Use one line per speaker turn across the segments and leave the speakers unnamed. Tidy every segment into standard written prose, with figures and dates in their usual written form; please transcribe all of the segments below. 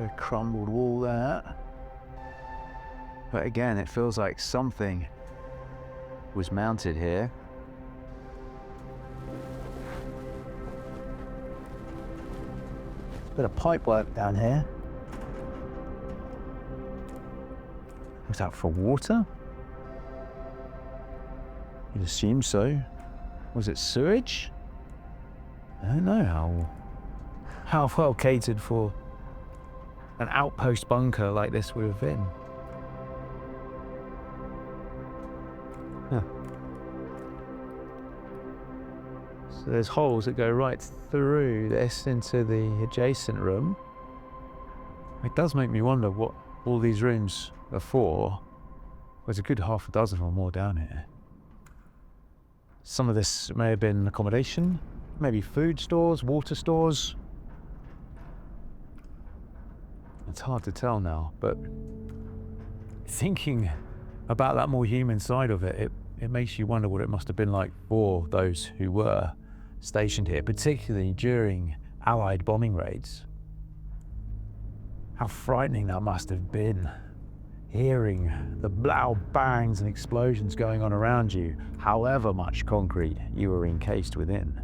A crumbled wall there. But again, it feels like something was mounted here. Bit of pipe work down here. Was that for water? You'd assume so. Was it sewage? I don't know how well catered for an outpost bunker like this would have been. Huh. So there's holes that go right through this into the adjacent room. It does make me wonder what all these rooms are for. There's a good half a dozen or more down here. Some of this may have been accommodation, maybe food stores, water stores. It's hard to tell now, but thinking about that more human side of it, it makes you wonder what it must have been like for those who were stationed here, particularly during Allied bombing raids. How frightening that must have been, hearing the loud bangs and explosions going on around you, however much concrete you were encased within.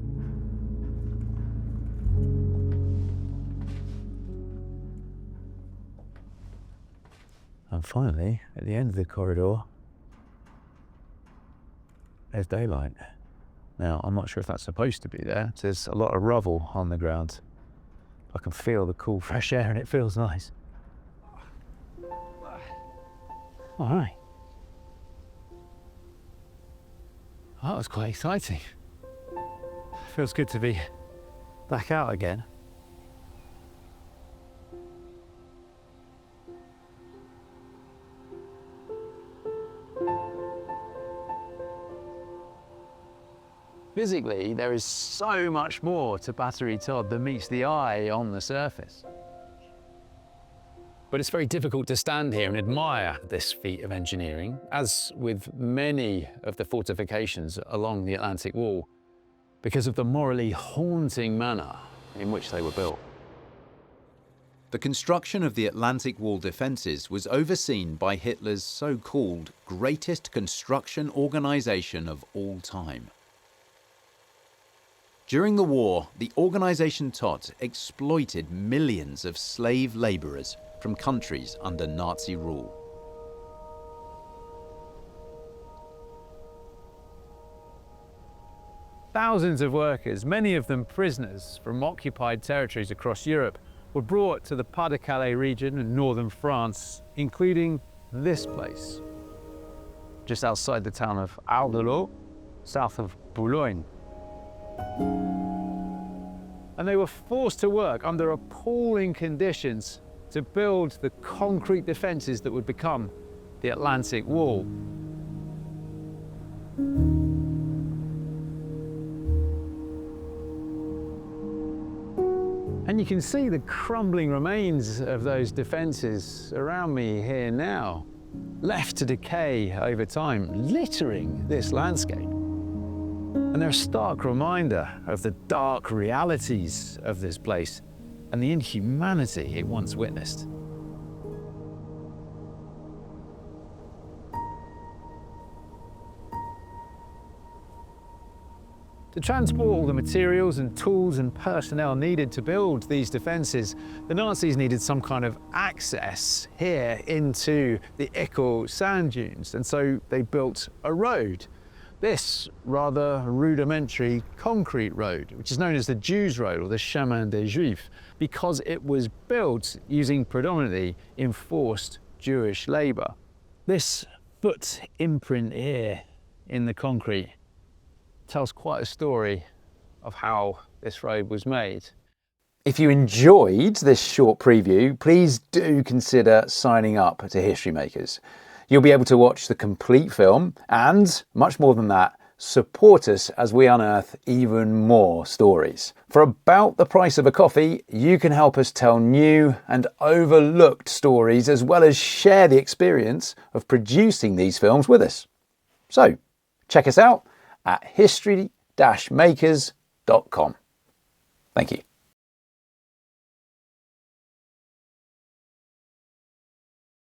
And finally, at the end of the corridor, there's daylight. Now, I'm not sure if that's supposed to be there. There's a lot of rubble on the ground. I can feel the cool, fresh air and it feels nice. All right. That was quite exciting. Feels good to be back out again. Physically, there is so much more to Batterie Todt than meets the eye on the surface. But it's very difficult to stand here and admire this feat of engineering, as with many of the fortifications along the Atlantic Wall, because of the morally haunting manner in which they were built.
The construction of the Atlantic Wall defences was overseen by Hitler's so-called greatest construction organisation of all time. During the war, the organisation Todt exploited millions of slave labourers from countries under Nazi rule.
Thousands of workers, many of them prisoners from occupied territories across Europe, were brought to the Pas-de-Calais region in northern France, including this place, just outside the town of Aldelot, south of Boulogne. And they were forced to work under appalling conditions to build the concrete defences that would become the Atlantic Wall. And you can see the crumbling remains of those defences around me here now, left to decay over time, littering this landscape. And they're a stark reminder of the dark realities of this place and the inhumanity it once witnessed. To transport all the materials and tools and personnel needed to build these defences, the Nazis needed some kind of access here into the Ickel sand dunes, and so they built a road. This rather rudimentary concrete road, which is known as the Jews' Road or the Chemin des Juifs, because it was built using predominantly enforced Jewish labour. This foot imprint here in the concrete tells quite a story of how this road was made. If you enjoyed this short preview, please do consider signing up to History Makers. You'll be able to watch the complete film and, much more than that, support us as we unearth even more stories. For about the price of a coffee, you can help us tell new and overlooked stories as well as share the experience of producing these films with us. So, check us out at history-makers.com. Thank you.